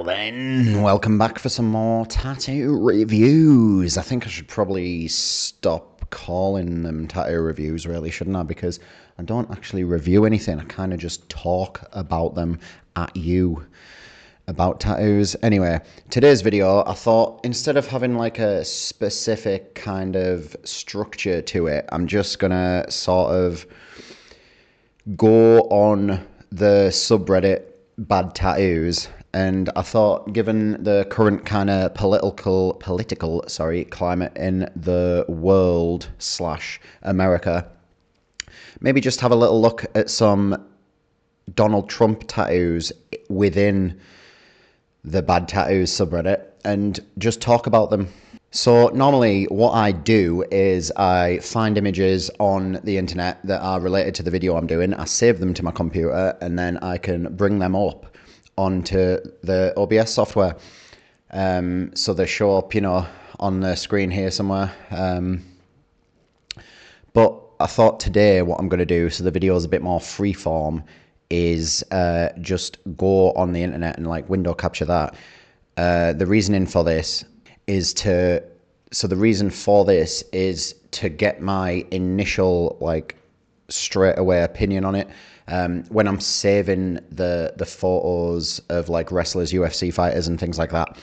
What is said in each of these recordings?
Now then, welcome back for some more tattoo reviews. I think I should probably stop calling them tattoo reviews, really, shouldn't I? Because I don't actually review anything. I kind of just talk about them at you, about tattoos. Anyway, today's video, I thought instead of having like a specific kind of structure to it, I'm just gonna sort of go on the subreddit bad tattoos. And I thought, given the current kind of political climate in the world slash America, maybe just have a little look at some Donald Trump tattoos within the bad tattoos subreddit and just talk about them. So normally what I do is I find images on the internet that are related to the video I'm doing, I save them to my computer, and then I can bring them up onto the OBS software. So they show up, on the screen here somewhere. But I thought today what I'm going to do, so the video is a bit more freeform, is just go on the internet and like window capture that. The reasoning for this is to get my initial like straight away opinion on it. When I'm saving the photos of like wrestlers, UFC fighters and things like that,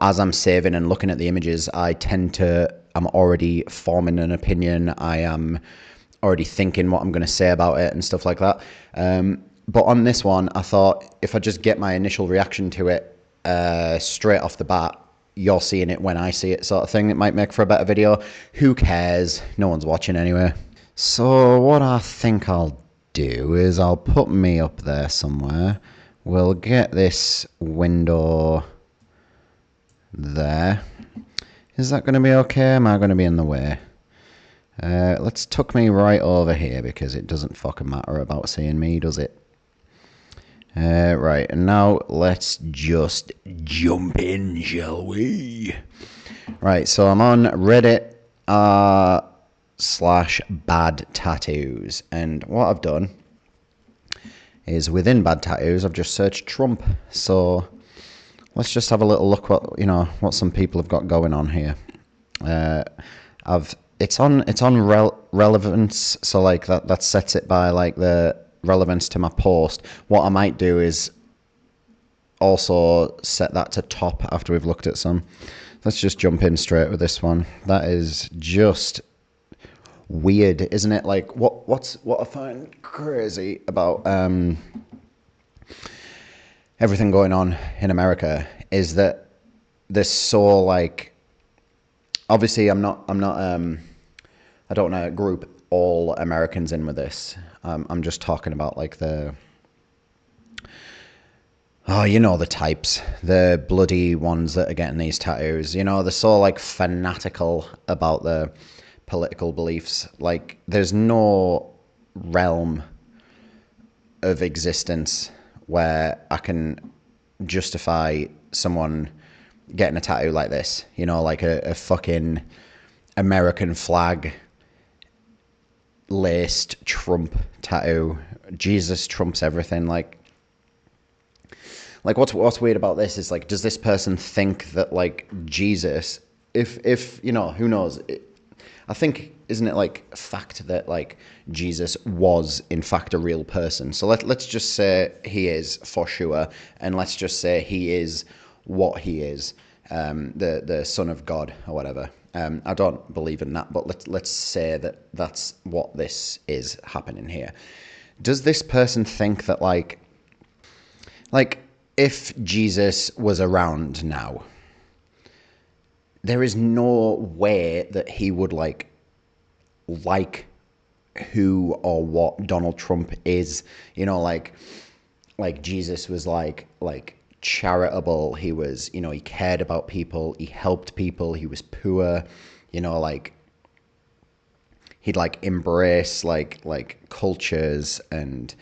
as I'm saving and looking at the images, I'm already forming an opinion. I am already thinking what I'm going to say about it and stuff like that. But on this one, I thought if I just get my initial reaction to it straight off the bat, you're seeing it when I see it, sort of thing. It might make for a better video. Who cares? No one's watching anyway. So what I think I'll do is I'll put me up there somewhere. We'll get this window there. Is that going to be okay? Am I going to be in the way? Let's tuck me right over here because it doesn't fucking matter about seeing me, does it? Right, and now let's just jump in, shall we? Right, so I'm on Reddit /bad tattoos, and what I've done is within bad tattoos I've just searched Trump. So let's just have a little look what some people have got going on here. It's on relevance, so like that sets it by like the relevance to my post. What I might do is also set that to top after we've looked at some. Let's just jump in straight with this one. That is just weird, isn't it? Like what I find crazy about everything going on in America is that there's so like, obviously I don't want to group all Americans in with this. I'm just talking about like the types, the bloody ones that are getting these tattoos. They're so like fanatical about the political beliefs. Like there's no realm of existence where I can justify someone getting a tattoo like this, like a fucking American flag laced Trump tattoo. Jesus trumps everything. Like what's weird about this is like, does this person think that like Jesus, if who knows, I think, isn't it like a fact that like Jesus was in fact a real person? So let's just say he is for sure, and let's just say he is what he is, the Son of God or whatever. I don't believe in that, but let's say that that's what this is happening here. Does this person think that like if Jesus was around now, there is no way that he would like who or what Donald Trump is, like Jesus was like charitable. He was, he cared about people, he helped people, he was poor, like he'd like embrace like cultures and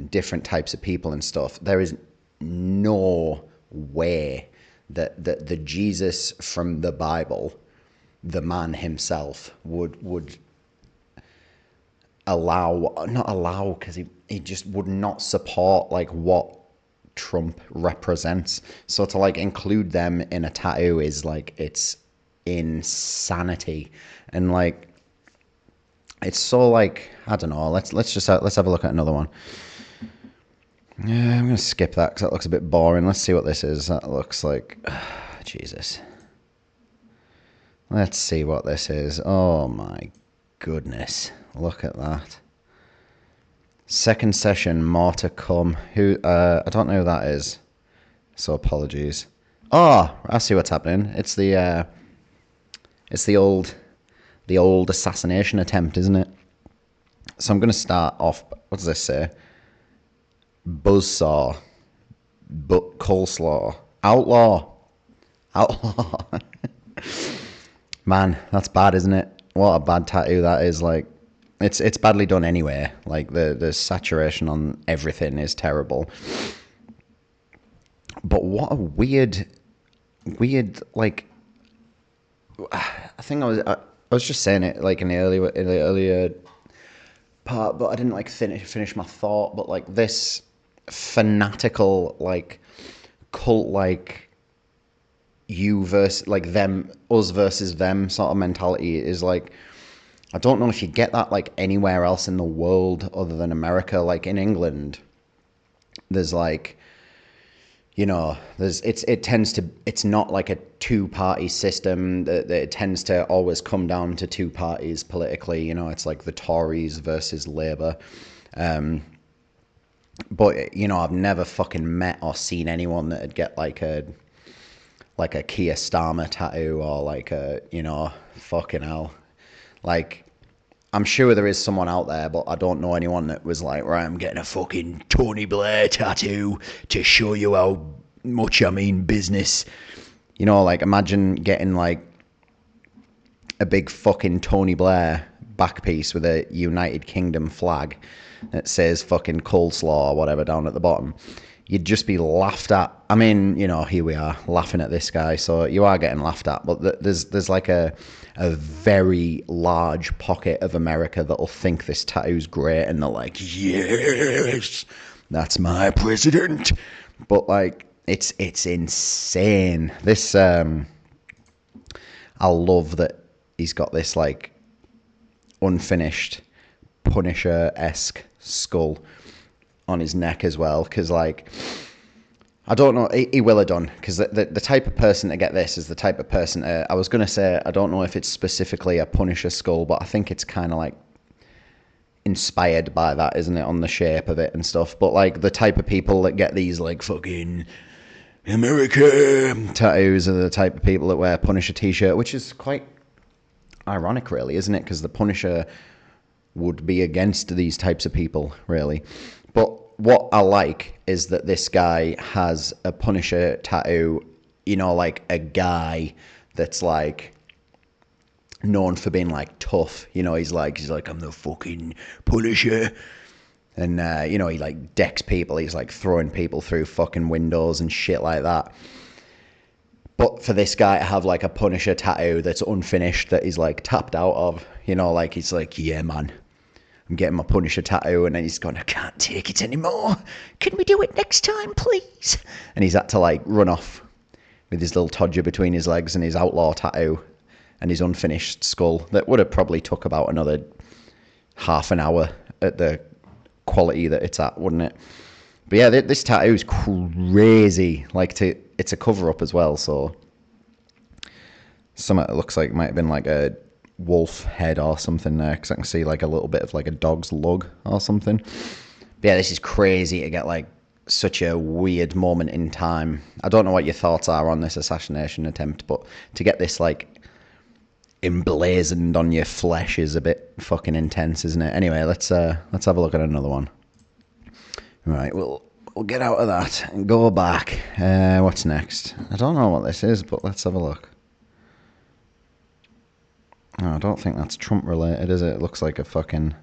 different types of people and stuff. There is no way that the Jesus from the Bible, the man himself, would not allow, because he just would not support like what Trump represents. So to like include them in a tattoo is like, it's insanity. And like, it's so like, I don't know. Let's have a look at another one. Yeah, I'm gonna skip that because that looks a bit boring. Let's see what this is. That looks like, Jesus. Let's see what this is. Oh my goodness, look at that. Second session, more to come. I don't know who that is, so apologies. Oh, I see what's happening. It's the old assassination attempt, isn't it? So I'm going to start off. What does this say? Buzzsaw, but coleslaw, outlaw. Man, that's bad, isn't it? What a bad tattoo that is. Like, it's badly done anyway. Like the saturation on everything is terrible. But what a weird like. I think I was just saying it like in the earlier part, but I didn't like finish my thought. But like this fanatical like cult like you versus like them, us versus them sort of mentality is like, I don't know if you get that like anywhere else in the world other than America. Like in England, there's like, you know, it's not like a two-party system. It tends to always come down to two parties politically. You know, it's like the Tories versus Labour. But you know, I've never fucking met or seen anyone that'd get like a Keir Starmer tattoo or like a, you know, fucking hell. Like, I'm sure there is someone out there, but I don't know anyone that was like, right, I'm getting a fucking Tony Blair tattoo to show you how much I mean business. You know, like, imagine getting like a big fucking Tony Blair back piece with a United Kingdom flag that says fucking coleslaw or whatever down at the bottom. You'd just be laughed at. I mean, you know, here we are laughing at this guy, so you are getting laughed at. But there's like a very large pocket of America that'll think this tattoo's great, and they're like, yes, that's my president. But like, it's insane. This I love that he's got this like unfinished Punisher-esque skull on his neck as well, because like, I don't know, he will have done, because the type of person to get this is the type of person I was going to say, I don't know if it's specifically a Punisher skull, but I think it's kind of like inspired by that, isn't it, on the shape of it and stuff. But like, the type of people that get these like fucking America tattoos are the type of people that wear Punisher t-shirt, which is quite ironic really, isn't it? Because the Punisher would be against these types of people, really. But what I like is that this guy has a Punisher tattoo, you know, like a guy that's like known for being like tough. You know, he's like, I'm the fucking Punisher. And, you know, he like decks people. He's like throwing people through fucking windows and shit like that. But for this guy to have like a Punisher tattoo that's unfinished, that he's like tapped out of, you know, like he's like, yeah, man, I'm getting my Punisher tattoo, and then he's gone, I can't take it anymore. Can we do it next time, please? And he's had to like run off with his little todger between his legs and his outlaw tattoo and his unfinished skull. That would have probably took about another half an hour at the quality that it's at, wouldn't it? But yeah, this tattoo is crazy. Like, it's a cover up as well, so something that looks like it might have been like a wolf head or something there, because I can see like a little bit of like a dog's lug or something. But yeah, this is crazy to get like such a weird moment in time. I don't know what your thoughts are on this assassination attempt, but to get this like emblazoned on your flesh is a bit fucking intense, isn't it? Anyway, let's have a look at another one. Right, we'll get out of that and go back. What's next? I don't know what this is, but let's have a look. Oh, I don't think that's Trump related, is it? It looks like a fucking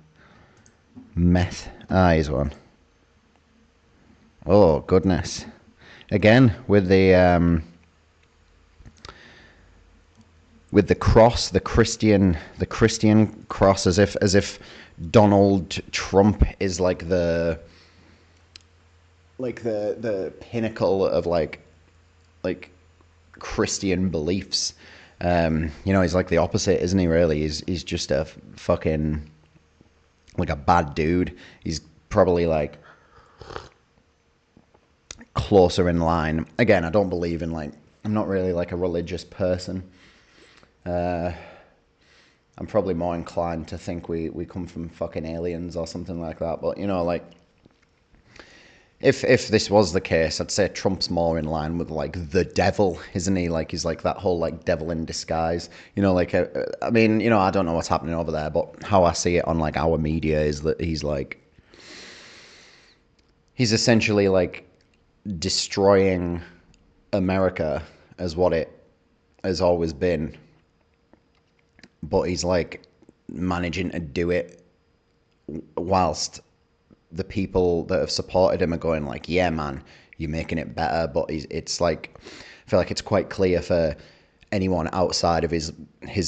meth. Ah, here's one. Oh, goodness. Again, with the cross, the Christian cross, as if Donald Trump is like the like the pinnacle of like Christian beliefs. He's like the opposite, isn't he? Really, he's just a fucking like a bad dude. He's probably like closer in line. Again, I don't believe in like, I'm not really like a religious person. I'm probably more inclined to think we come from fucking aliens or something like that. But like if this was the case, I'd say Trump's more in line with like the devil, isn't he? Like he's like that whole like devil in disguise. I mean, I don't know what's happening over there, but how I see it on like our media is that he's essentially like destroying America as what it has always been, but he's like managing to do it whilst the people that have supported him are going like, yeah, man, you're making it better. But it's like, I feel like it's quite clear for anyone outside of his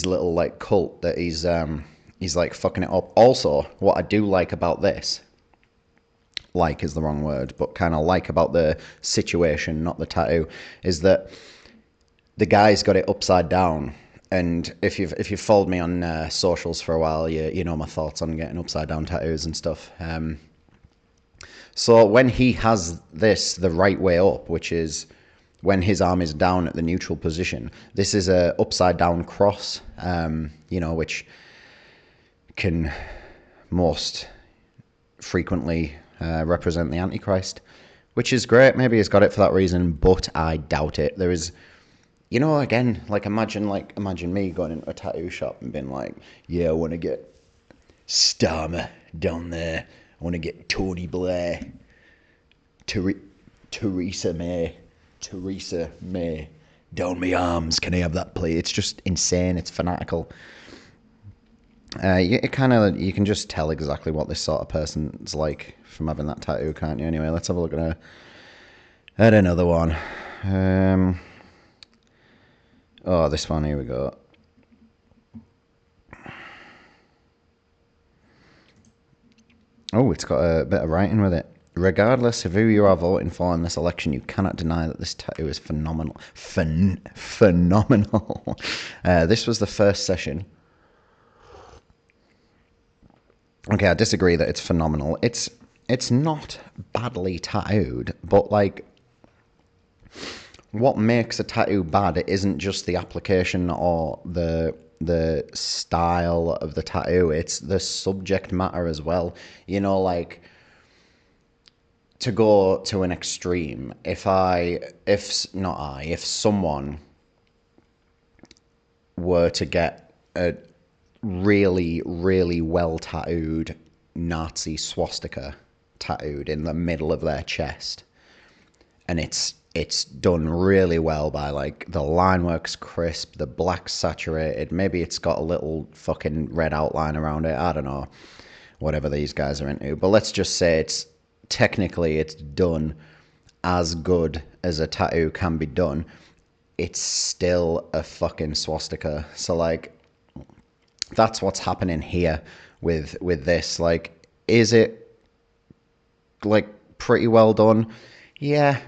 little like cult that he's like fucking it up. Also, what I do like about this, like is the wrong word, but kind of like about the situation, not the tattoo, is that the guy's got it upside down. And if you've followed me on socials for a while, you know my thoughts on getting upside down tattoos and stuff. So when he has this the right way up, which is when his arm is down at the neutral position, this is a upside down cross, which can most frequently represent the Antichrist, which is great. Maybe he's got it for that reason, but I doubt it. There is, again, like imagine me going into a tattoo shop and being like, yeah, I want to get Starmer down there. I want to get Tony Blair, Theresa May down my arms. Can I have that, please? It's just insane. It's fanatical. You can just tell exactly what this sort of person's like from having that tattoo, can't you? Anyway, let's have a look at another one. This one, here we go. Oh, it's got a bit of writing with it. Regardless of who you are voting for in this election, you cannot deny that this tattoo is phenomenal. Phenomenal. This was the first session. Okay, I disagree that it's phenomenal. It's not badly tattooed, but like, what makes a tattoo bad, it isn't just the application or the style of the tattoo, it's the subject matter as well. Like, to go to an extreme, if someone were to get a really, really well tattooed Nazi swastika tattooed in the middle of their chest, and it's done really well by like the line work's crisp, the black's saturated, maybe it's got a little fucking red outline around it, I don't know, whatever these guys are into, but let's just say it's done as good as a tattoo can be done. It's still a fucking swastika. So like, that's what's happening here with this. Like, is it like pretty well done? Yeah,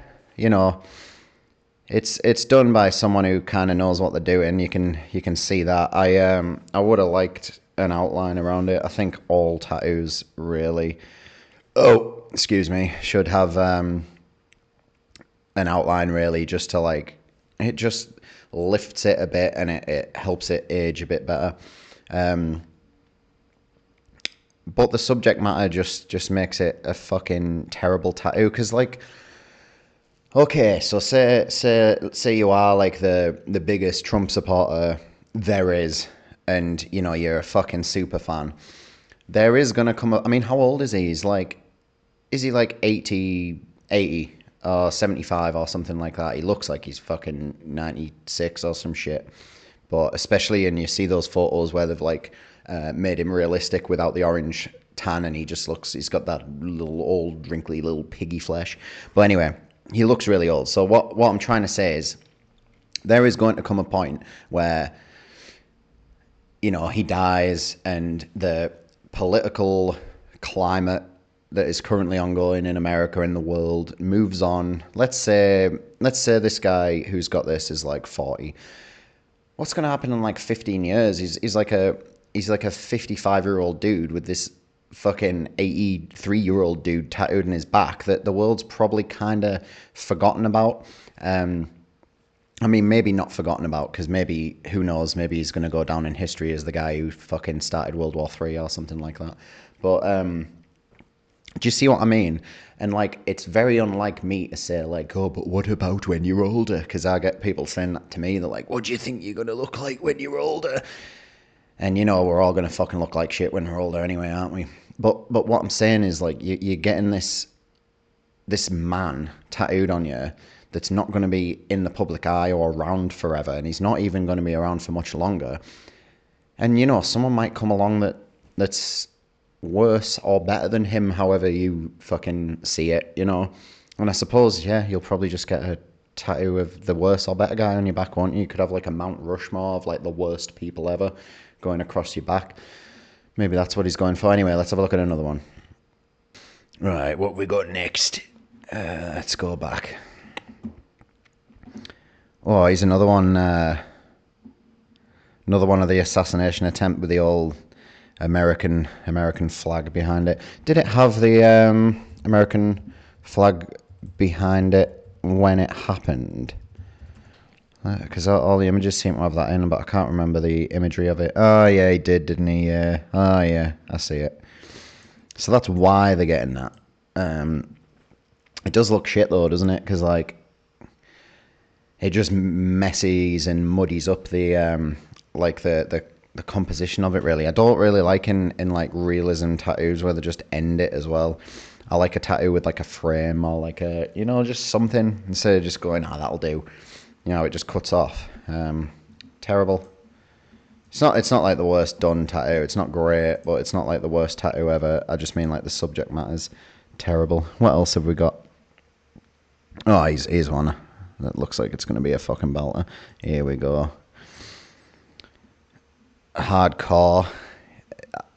it's done by someone who kind of knows what they're doing. You can see that. I would have liked an outline around it. I think all tattoos really, excuse me, should have an outline, really, just to like, it just lifts it a bit and it helps it age a bit better. But the subject matter just makes it a fucking terrible tattoo. Because like, okay, so say you are like the biggest Trump supporter there is, and you're a fucking super fan. There is gonna come up. I mean, how old is he? Is he like 80 or 75 or something like that? He looks like he's fucking 96 or some shit. But especially, and you see those photos where they've like made him realistic without the orange tan, and he's got that little old wrinkly little piggy flesh. But anyway, he looks really old. So what I'm trying to say is, there is going to come a point where he dies and the political climate that is currently ongoing in America and the world moves on. Let's say this guy who's got this is like 40. What's going to happen in like 15 years? He's like a 55-year-old dude with this fucking 83-year-old dude tattooed in his back that the world's probably kind of forgotten about. I mean, maybe not forgotten about, because maybe, who knows, maybe he's going to go down in history as the guy who fucking started World War III or something like that. But do you see what I mean? And like, it's very unlike me to say like, oh, but what about when you're older? Because I get people saying that to me. They're like, what do you think you're going to look like when you're older? And you know, we're all going to fucking look like shit when we're older anyway, aren't we? But what I'm saying is like, you're getting this man tattooed on you that's not going to be in the public eye or around forever, and he's not even going to be around for much longer. And you know, someone might come along that's worse or better than him, however you fucking see it, you know. And I suppose, yeah, you'll probably just get a tattoo of the worse or better guy on your back, won't you? You could have like a Mount Rushmore of like the worst people ever going across your back. Maybe that's what he's going for. Anyway, let's have a look at another one. Right, what we got next? Let's go back. Oh, here's another one. Another one of the assassination attempt with the old American flag behind it. Did it have the American flag behind it when it happened? Because all the images seem to have that in, but I can't remember the imagery of it. Oh yeah, he did, didn't he? Yeah. Oh yeah, I see it. So that's why they're getting that. It does look shit though, doesn't it? Because like, it just messes and muddies up the like the composition of it. Really, I don't really like in like realism tattoos where they just end it as well. I like a tattoo with like a frame or like a, you know, just something instead of just going, oh, that'll do. You know, it just cuts off. Terrible. It's not like the worst done tattoo. It's not great, but it's not like the worst tattoo ever. I just mean like the subject matter's terrible. What else have we got? Oh, here's one that looks like it's going to be a fucking belter. Here we go. Hardcore.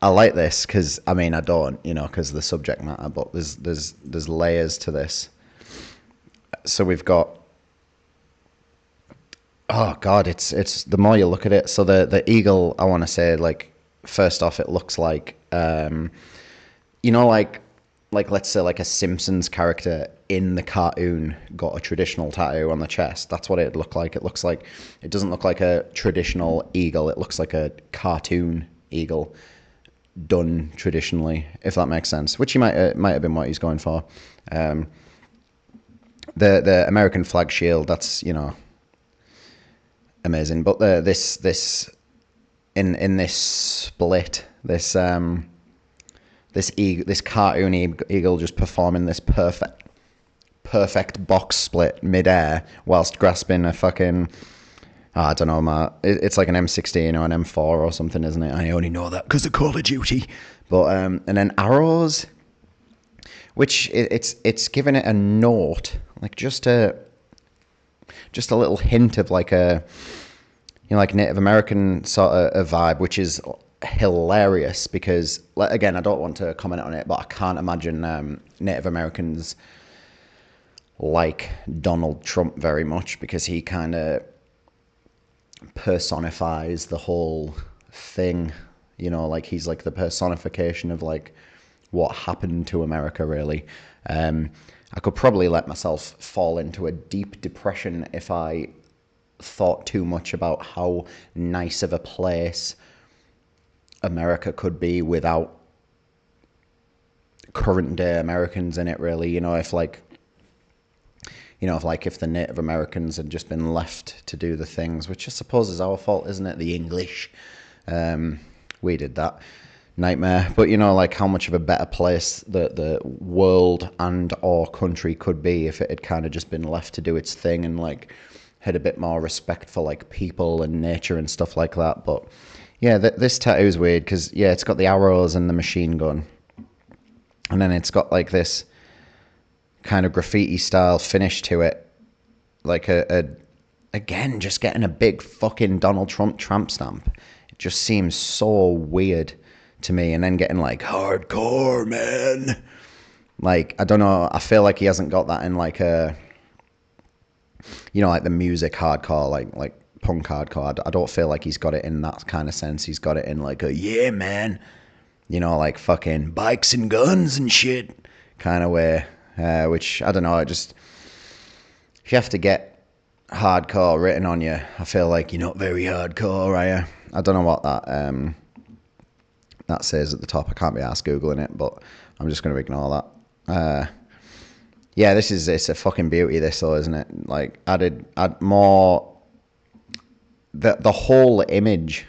I like this because, I mean, I don't, you know, because of the subject matter, but there's layers to this. So we've got, oh god, it's the more you look at it. So the eagle, I want to say, like, first off, it looks like, you know, like let's say like a Simpsons character in the cartoon got a traditional tattoo on the chest. That's what it looked like. It looks like, it doesn't look like a traditional eagle. It looks like a cartoon eagle done traditionally, if that makes sense. Which he might have been what he's going for. The American flag shield, that's, you know, amazing. But this in this split, this cartoon eagle just performing this perfect box split mid-air whilst grasping a fucking, I don't know, it's like an M16 or an M4 or something, isn't it? I only know that because of Call of Duty. But and then arrows, which it's giving it a note, like just a little hint of like a, you know, like Native American sort of a vibe, which is hilarious because, again, I don't want to comment on it, but I can't imagine Native Americans like Donald Trump very much, because he kind of personifies the whole thing, you know, like he's like the personification of like what happened to America, really. I could probably let myself fall into a deep depression if I thought too much about how nice of a place America could be without current day Americans in it, really. You know, if the Native Americans had just been left to do the things, which I suppose is our fault, isn't it? The English. We did that. Nightmare. But, you know, like how much of a better place the world and or country could be if it had kind of just been left to do its thing and like had a bit more respect for like people and nature and stuff like that. But yeah, this tattoo is weird because, yeah, it's got the arrows and the machine gun. And then it's got like this kind of graffiti style finish to it. Like again, just getting a big fucking Donald Trump tramp stamp. It just seems so weird to me. And then getting like, hardcore, man. Like, I don't know, I feel like he hasn't got that in like a, you know, like the music hardcore, like punk hardcore. I don't feel like he's got it in that kind of sense. He's got it in like a, yeah, man, you know, like fucking bikes and guns and shit kind of way. Which, I don't know, if you have to get hardcore written on you, I feel like you're not very hardcore, are you? I don't know what that says at the top. I can't be asked Googling it, but I'm just going to ignore that. Yeah, it's a fucking beauty, this though, isn't it? Like, add more, the whole image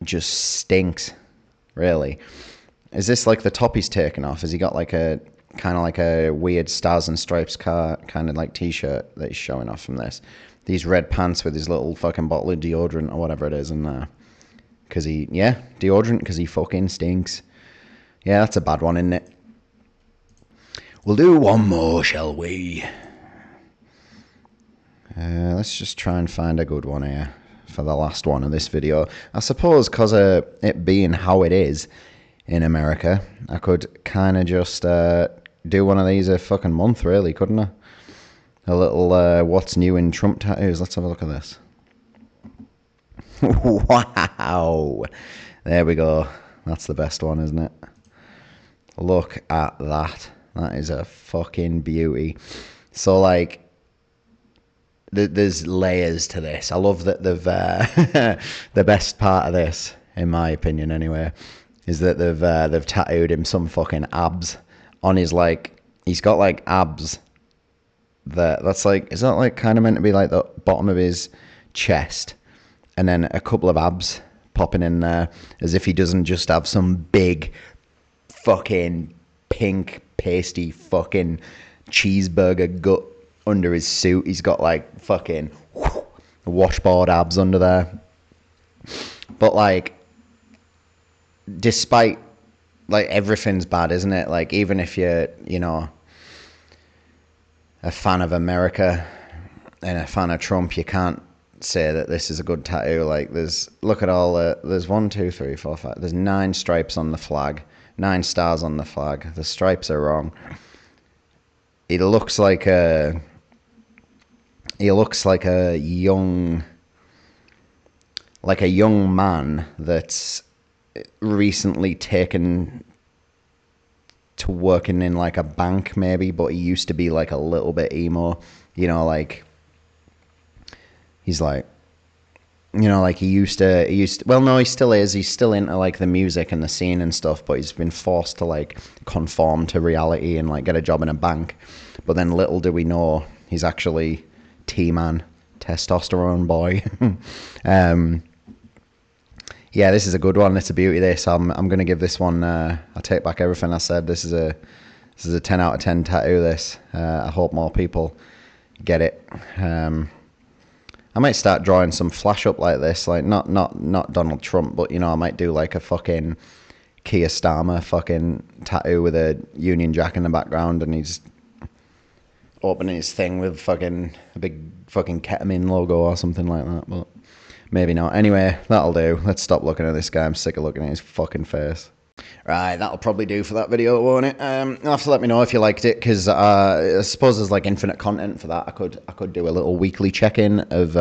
just stinks, really. Is this like the top he's taken off? Has he got like a, kind of like a weird stars and stripes kind of like t-shirt that he's showing off from this? These red pants with his little fucking bottle of deodorant or whatever it is in there. Deodorant, because he fucking stinks. Yeah, that's a bad one, isn't it? We'll do one more, shall we? Let's just try and find a good one here for the last one of this video. I suppose because of it being how it is in America, I could kind of just do one of these a fucking month, really, couldn't I? A little what's new in Trump tattoos. Let's have a look at this. Wow. There we go. That's the best one, isn't it? Look at that. That is a fucking beauty. So, like, there's layers to this. I love that they've the best part of this, in my opinion anyway, is that they've tattooed him some fucking abs on his, like, he's got like abs that's like, is that like kind of meant to be like the bottom of his chest, and then a couple of abs popping in there, as if he doesn't just have some big fucking pink pasty fucking cheeseburger gut under his suit. He's got like fucking washboard abs under there. But like, despite, like, everything's bad, isn't it? Like, even if you're, you know, a fan of America and a fan of Trump, you can't say that this is a good tattoo. Like, look at all there's 1, 2, 3, 4, 5, there's 9 stripes on the flag, 9 stars on the flag. The stripes are wrong. He looks like a young man that's recently taken to working in like a bank, maybe, but he used to be like a little bit emo, you know, like, he's like, you know, like he used to, well, no, he still is. He's still into like the music and the scene and stuff, but he's been forced to like conform to reality and like get a job in a bank. But then little do we know, he's actually T-man, testosterone boy. Yeah, this is a good one. It's a beauty, this. I'm going to give this one, I take back everything I said. This is a 10 out of 10 tattoo, this. I hope more people get it. I might start drawing some flash up like this, like not Donald Trump, but, you know, I might do like a fucking Keir Starmer fucking tattoo with a Union Jack in the background, and he's opening his thing with fucking a big fucking ketamine logo or something like that, but maybe not. Anyway, that'll do. Let's stop looking at this guy. I'm sick of looking at his fucking face. Right, that'll probably do for that video, won't it? You'll have to let me know if you liked it, because I suppose there's like infinite content for that. I could do a little weekly check-in of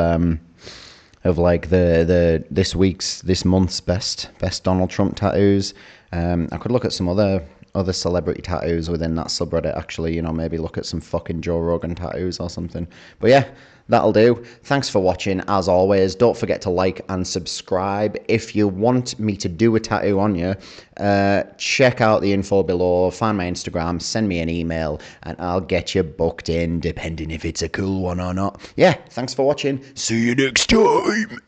like this month's best Donald Trump tattoos. I could look at some other celebrity tattoos within that subreddit, actually, you know, maybe look at some fucking Joe Rogan tattoos or something. But yeah, that'll do. Thanks for watching. As always, don't forget to like and subscribe. If you want me to do a tattoo on you, check out the info below, find my Instagram, send me an email, and I'll get you booked in, depending if it's a cool one or not. Yeah, thanks for watching. See you next time.